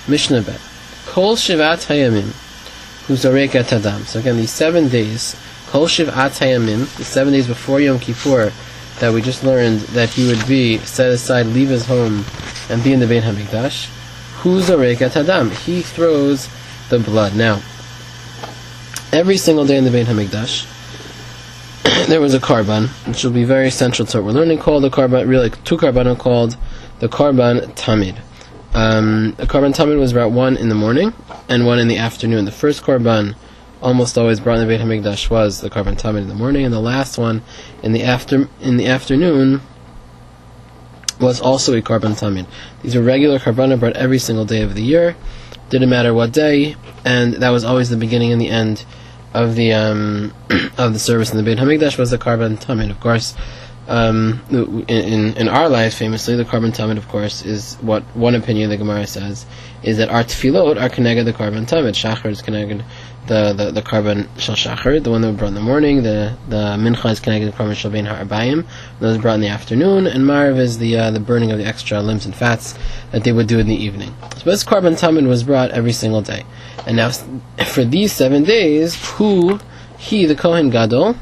Mishnah Bet. Kol Shivat Hayamim Hu Zorek Et Hadam. So again, these 7 days, Kol Shivat Hayamim, the 7 days before Yom Kippur, that we just learned that he would be set aside, leave his home, and be in the Beit HaMikdash. Hu Zorek Et Hadam. He throws the blood. Now, every single day in the Beit HaMikdash, there was a karban, which will be very central to what we're learning, called the karban, really 2 karbanon called the karban tamid. The karban tamid was brought 1 in the morning and 1 in the afternoon. The first karban, almost always brought in the Beit HaMikdash, was the karban tamid in the morning, and the last one in the afternoon was also a karban tamid. These are regular karbanon brought every single day of the year, didn't matter what day, and that was always the beginning and the end of the service in the Beit HaMikdash was the karban tamid. Of course, in our lives, famously, the karban tamid, of course, is what one opinion the Gemara says is that our tefillot are connected the karban tamid. Shachar is connected the karban shel shachar, the one that we brought in the morning. The mincha is connected the karban shel bein ha'arbayim, those brought in the afternoon, and marv is the burning of the extra limbs and fats that they would do in the evening. So this karban tamid was brought every single day. And now, for these 7 days, he, the Kohen Gadol,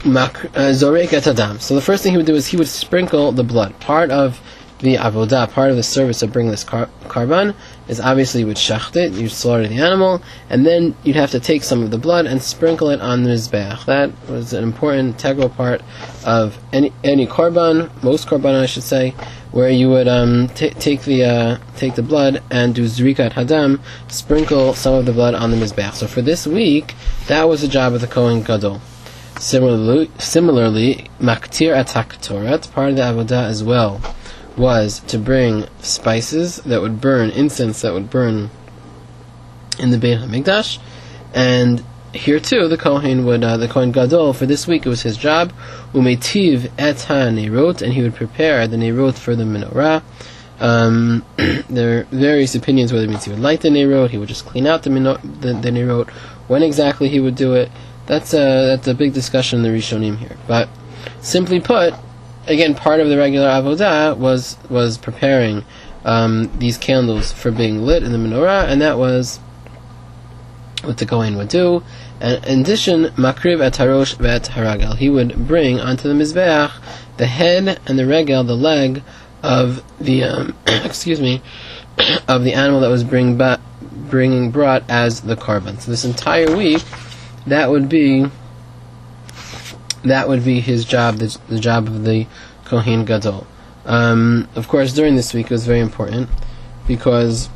Zorek et Hadam. So the first thing he would do is he would sprinkle the blood. Part of the avodah, part of the service of bringing this karban, is obviously you would shacht it, you'd slaughter the animal, and then you'd have to take some of the blood and sprinkle it on the mizbeach. That was an important, integral part of any karban, most karban I should say, where you would take the blood and do zrikat hadam, sprinkle some of the blood on the mizbeach. So for this week, that was the job of the Kohen Gadol. Similarly, maktir atak torat, part of the avodah as well, was to bring spices that would burn, incense that would burn in the Beit HaMikdash, and here too the Kohen Gadol, for this week it was his job, umetiv et ha-neirot, and he would prepare the neirot for the menorah. There are various opinions whether it means he would light the neirot, he would just clean out the neirot, when exactly he would do it. That's a big discussion in the Rishonim here. But simply put, again, part of the regular avodah was preparing these candles for being lit in the menorah, and that was what the Kohen would do. And in addition, makriv et harosh ve'et haragel, he would bring onto the mizbeach the head and the regel, the leg of the of the animal that was brought as the karban. So this entire week, that would be his job, the job of the Kohen Gadol. Of course, during this week it was very important because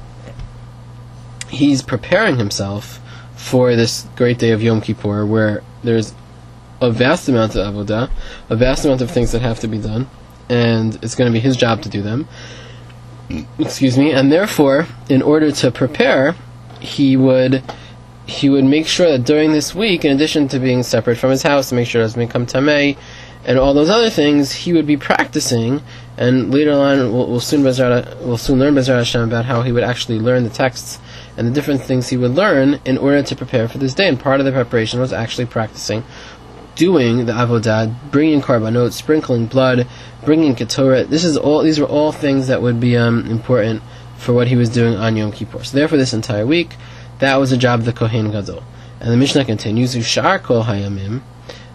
he's preparing himself for this great day of Yom Kippur, where there's a vast amount of avodah, a vast amount of things that have to be done, and it's going to be his job to do them. And therefore, in order to prepare, he would make sure that during this week, in addition to being separate from his house, to make sure it doesn't become tamei, and all those other things, he would be practicing. And later on, we'll soon learn Bezrat Hashem about how he would actually learn the texts and the different things he would learn in order to prepare for this day. And part of the preparation was actually practicing, doing the avodah, bringing karbanot, sprinkling blood, bringing ketoret. These were all things that would be important for what he was doing on Yom Kippur. So therefore, this entire week, that was the job of the Kohen Gadol. And the Mishnah continues, Ushar kol hayamim,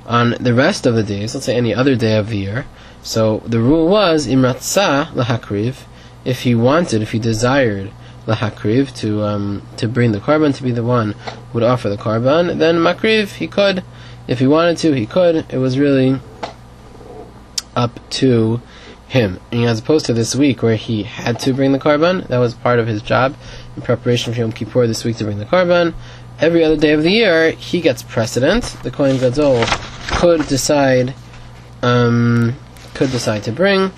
on the rest of the days, let's say any other day of the year. So the rule was, imratza lahakriv, if he desired lahakriv, to bring the karban, to be the one who would offer the karban, then makriv, he could. If he wanted to, he could. It was really up to him. And as opposed to this week where he had to bring the karban, that was part of his job in preparation for Yom Kippur this week to bring the karban. Every other day of the year, he gets precedent. The Kohen Gadol could decide to bring,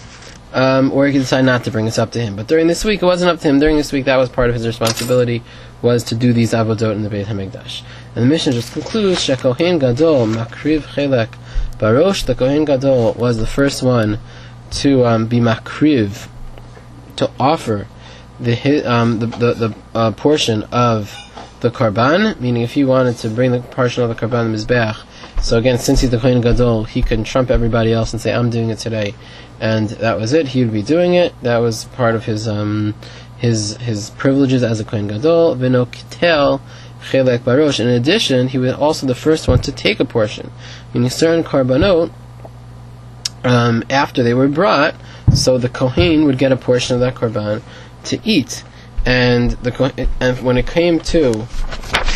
or he could decide not to bring. It's up to him. But during this week, it wasn't up to him. During this week, that was part of his responsibility, was to do these avodot in the Beit HaMikdash. And the Mishnah just concludes, Shekohen Gadol makriv chelek barosh. The Kohen Gadol was the first one to be makriv, to offer the portion of the karban, meaning if he wanted to bring the portion of the karban the mizbeach. So again, since he's the Kohen Gadol, he can trump everybody else and say, I'm doing it today, and that was it. He would be doing it. That was part of his his privileges as a Kohen Gadol. V'nokitel chelek barosh. In addition, he was also the first one to take a portion. Meaning certain korbanot, after they were brought, so the Kohen would get a portion of that korban to eat. And when it came to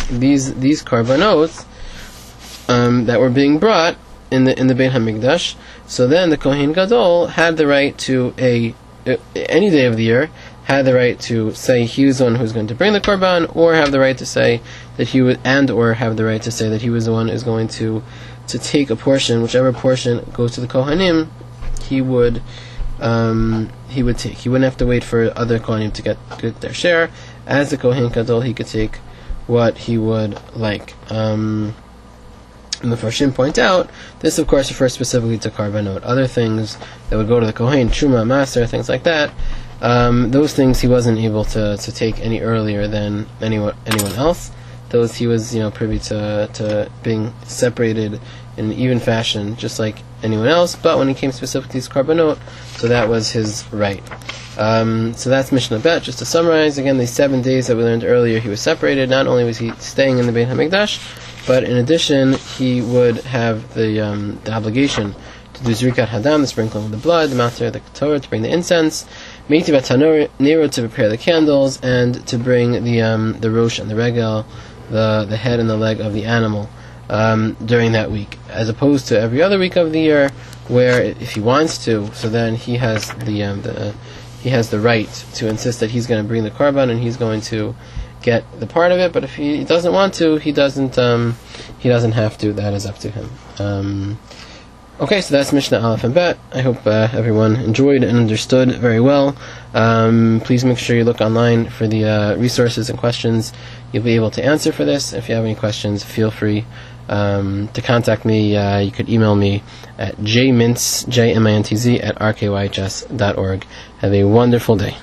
these korbanot that were being brought in the Beit Hamikdash, so then the Kohen Gadol had the right to any day of the year, had the right to say he was the one who was going to bring the korban, or have the right to say that he would, or have the right to say that he was the one who is going to take a portion, whichever portion goes to the Kohanim, he would take. He wouldn't have to wait for other Kohanim to get their share. As the Kohen Gadol, he could take what he would like. And the Farshim point out, this of course refers specifically to Karbanot. Other things that would go to the Kohen, Truma, Master, things like that, those things he wasn't able to take any earlier than anyone else. Those he was privy to being separated in an even fashion, just like anyone else. But when he came specifically to these Karbanot, so that was his right. So that's Mishnah Bet. Just to summarize, again, these 7 days that we learned earlier, he was separated. Not only was he staying in the Beit HaMikdash, but in addition, he would have the obligation to do Zrikat Hadam, the sprinkling of the blood, the Matzah, the Torah, to bring the incense, Meiti Batanor, Nero, to prepare the candles, and to bring the Rosh and the Regel, the head and the leg of the animal, during that week, as opposed to every other week of the year, where if he wants to, so then he has the right to insist that he's going to bring the korban and he's going to get the part of it. But if he doesn't want to, he doesn't have to. That is up to him. Okay, so that's Mishnah Aleph and Bet. I hope everyone enjoyed and understood very well. Please make sure you look online for the resources and questions you'll be able to answer for this. If you have any questions, feel free to contact me. You could email me at jmintz@rkyhs.org. Have a wonderful day.